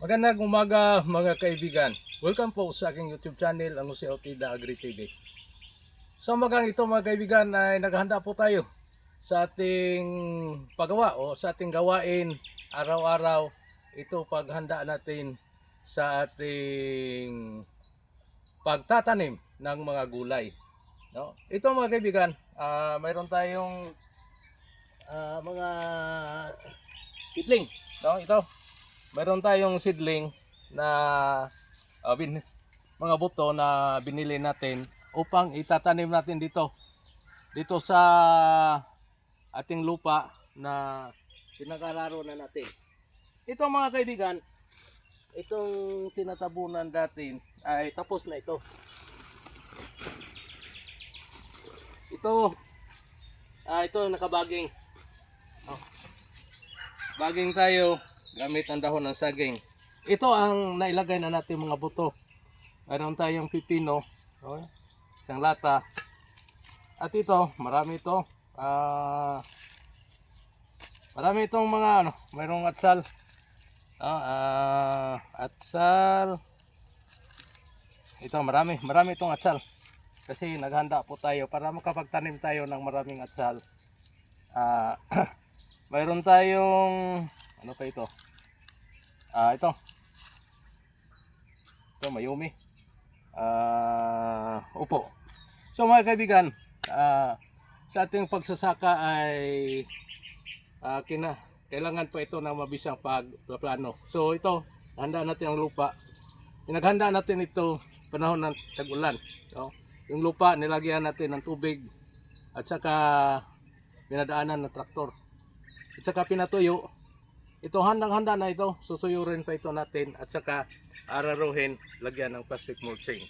Magandang umaga mga kaibigan. Welcome po sa aking YouTube channel, ang Jose Otida Agri TV. Sa umagang ito mga kaibigan ay naghahanda po tayo sa ating paggawa o sa ating gawain araw-araw. Ito paghanda natin sa ating pagtatanim ng mga gulay. No? Ito mga kaibigan, mayroon tayong mga seedling. No? Ito, mayroon tayong seedling na mga buto na binili natin upang itatanim natin dito sa ating lupa na pinakalaro na natin. Ito mga kaibigan, itong tinatabunan natin ay tapos na ito. Ito nakabaging. Oh, baging tayo gamit ang dahon ng saging. Ito ang nailagay na natin mga buto. Mayroon tayong pipino, isang lata. At ito, marami ito. Marami itong mga mayroong atsal. Atsal. Ito, marami itong atsal. Kasi naghanda po tayo para makapagtanim tayo ng maraming atsal. Mayroon tayong ano pa ito? Ito. Ito, mayumi. Upo. So mga kaibigan, sa ating pagsasaka ay kailangan pa ito ng mabisang pagplano. So ito, handa natin ang lupa. Pinaghanda natin ito panahon ng tag-ulan. So, yung lupa nilagyan natin ng tubig at saka pinadaanan ng traktor. At saka pinatuyo. Ito handang-handa na ito. Susuyurin pa ito natin at saka araruhin, lagyan ng plastic mulching.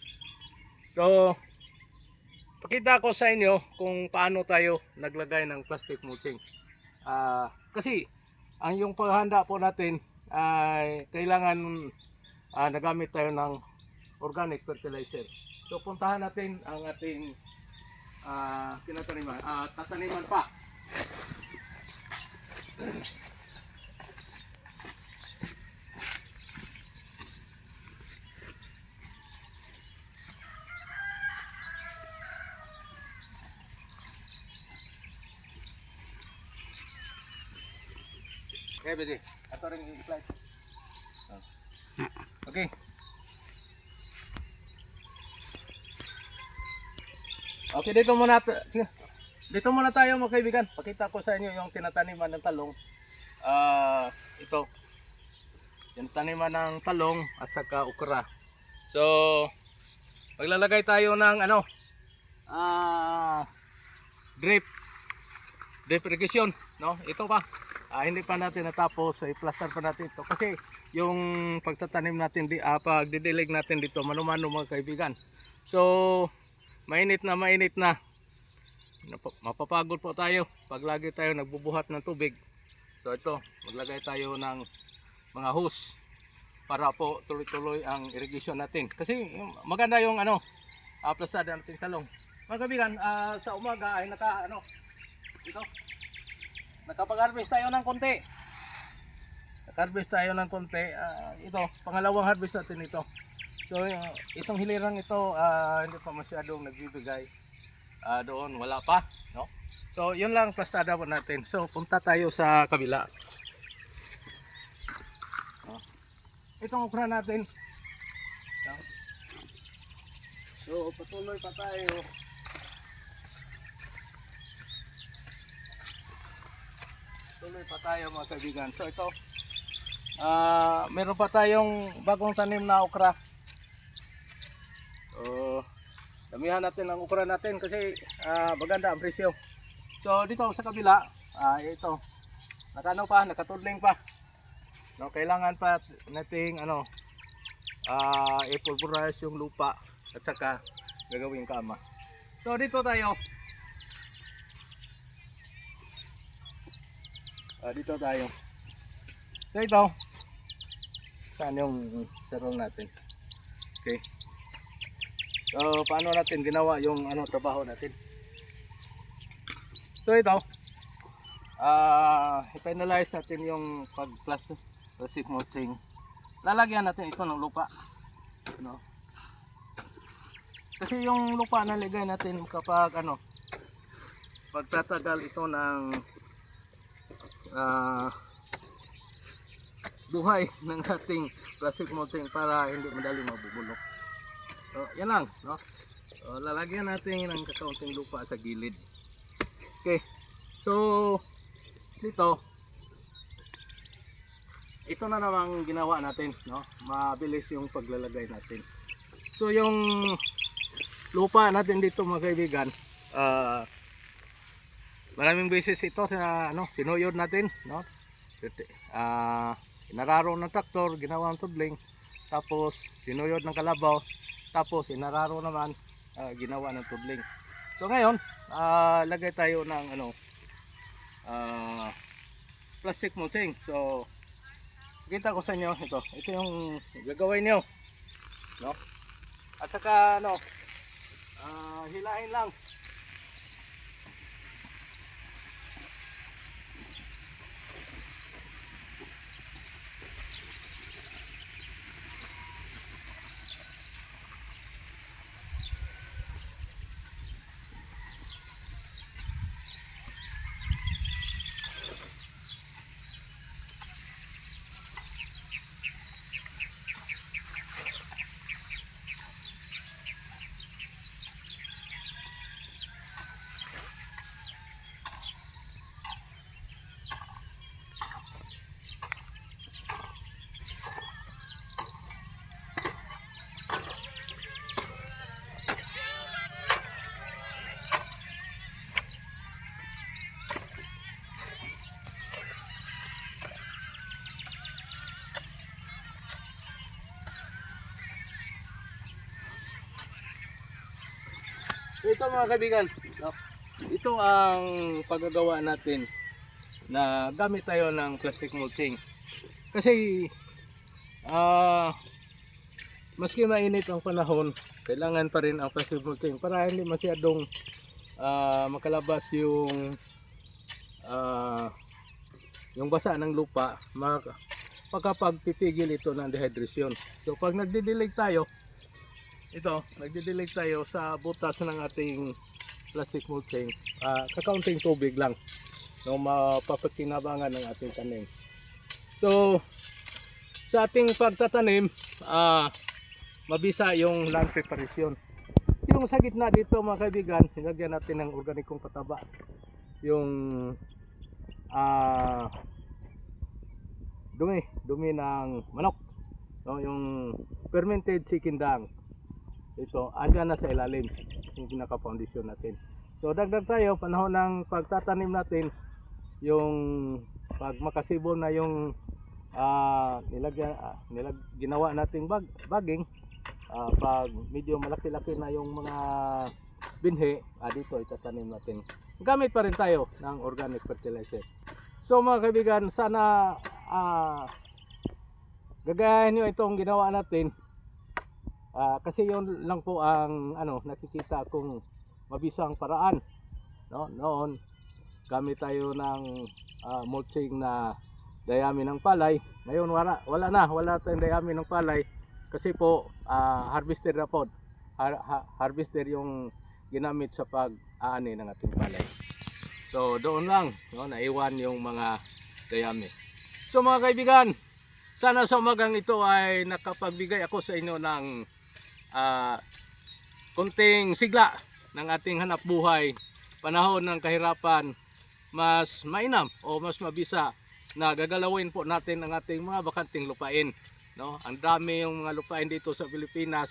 So, pakita ko sa inyo kung paano tayo naglagay ng plastic mulching. Kasi ang yung paghanda po natin ay kailangan nagamit tayo ng organic fertilizer. So puntahan natin ang ating tinataniman, tataniman pa. Okay, bedi. Ato ring i-slide. Okay. Okay, dito muna tayo mga kaibigan. Pakita ko sa inyo yung tinataniman ng talong. Ito. Yung taniman ng talong at saka okra. So, maglalagay tayo ng drip irrigation, no? Ito pa. Hindi pa natin natapos, i-plaster pa natin ito kasi yung pagtatanim natin pagdidilig natin dito mano-mano mga kaibigan. So, mainit na mapapagod po tayo pag lagi tayo nagbubuhat ng tubig. So ito, maglagay tayo ng mga hose para po tuloy-tuloy ang irrigation natin kasi maganda yung plastada natin talong mga kaibigan. Sa umaga ay nakapag-harvest tayo ng konti. Nag-harvest tayo ng konti. Ito, pangalawang harvest natin ito. So, itong hilirang ito, hindi pa masyadong nagbibigay. Doon, wala pa. No? So, yun lang plastada po natin. So, punta tayo sa kabila. Itong okra natin. So, patuloy pa tayo. Tuloy pa tayo mga kaibigan. So ito, meron pa tayong bagong tanim na okra. So, damihan natin ang okra natin kasi maganda ang presyo. So dito sa kabila, ito, nakatudling pa. No, kailangan pa nating i-pulverize yung lupa at saka gagawing kama. So dito tayo. Dito tayo. So ito, saan yung sarong natin? Okay. So paano natin ginawa yung trabaho natin? So ito, i-finalize natin yung plastic mulching. lalagyan natin ito ng lupa, no? Kasi yung lupa na ligay natin kapag pagtatagal ito ng buhay ng ating plastic molding para hindi madali mabubulok. So, yan lang, no? So, lalagyan natin ng kakaunting lupa sa gilid. Okay. So, dito, ito na namang ginawa natin, no? Mabilis yung paglalagay natin. So, yung lupa natin dito mga kaibigan, maraming beses ito sa sinuyod natin, no? Inararo ng traktor, ginawa ng tudling, tapos sinuyod ng kalabaw, tapos inararo naman, ginawa ng tudling. So ngayon, lagay tayo ng plastic mulching. So kita ko sa inyo ito yung gagawin niyo, no? At saka hilahin lang. Ito mga kaibigan, no? Ito ang paggagawa natin na gamit tayo ng plastic mulching. Kasi maski mainit ang panahon, kailangan pa rin ang plastic mulching para hindi masyadong makalabas yung basa ng lupa, makapagpipigil ito ng dehydration. So pag nagdidilig tayo, nagdidilig tayo sa butas ng ating plastic mulching, kakaunting tubig lang, no, mapapakinabangan ng ating tanim. So sa ating pagtatanim, mabisa yung land preparation. Yung sa gitna dito mga kaibigan, nilagyan natin ng organikong pataba, yung dumi ng manok, no, yung fermented chicken dung. Ito, andyan na sa ilalim yung pinaka-foundation natin. So dagdag tayo, panahon ng pagtatanim natin, yung pag makasibol na yung ginawa nating bagging, pag medyo malaki-laki na yung mga binhi, dito itatanim natin. Gamit pa rin tayo ng organic fertilizer. So mga kaibigan, sana gagayahin nyo itong ginawa natin. Kasi yun lang po ang nakikita kong mabisang paraan, no? Noon gamit tayo ng mulching na dayami ng palay. Ngayon wala tayong dayami ng palay kasi po harvester na po. Harvester yung ginamit sa pag-aani ng ating palay. So doon lang, no, naiwan yung mga dayami. So mga kaibigan, sana sa umagang ito ay nakapagbigay ako sa inyo ng konting sigla ng ating hanap buhay, panahon ng kahirapan, mas mainam o mas mabisa na gagalawin po natin ang ating mga bakanting lupain, no? Ang dami yung mga lupain dito sa Pilipinas.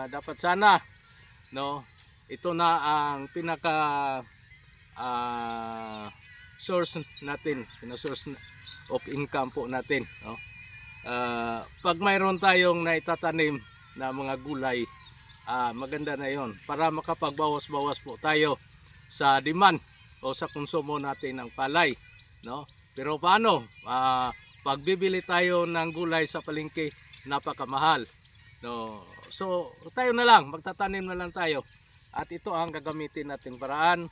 Dapat sana, no, ito na ang pinaka source natin, source of income po natin, no? Pag mayroon tayong naitatanim na mga gulay, maganda na yon para makapagbawas-bawas po tayo sa demand o sa konsumo natin ng palay, no? Pero paano? Pag bibili tayo ng gulay sa palengke, napakamahal, no? So tayo na lang, magtatanim na lang tayo, at ito ang gagamitin nating paraan,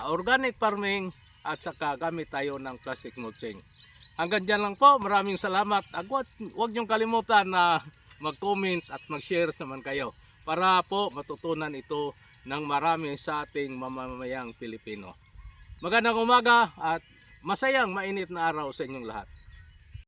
organic farming, at saka gamit tayo ng plastic mulching. Hanggang dyan lang po. Maraming salamat. Huwag niyong kalimutan na mag-comment at mag-share naman kayo para po matutunan ito ng marami sa ating mamamayang Pilipino. Magandang umaga at masayang mainit na araw sa inyong lahat.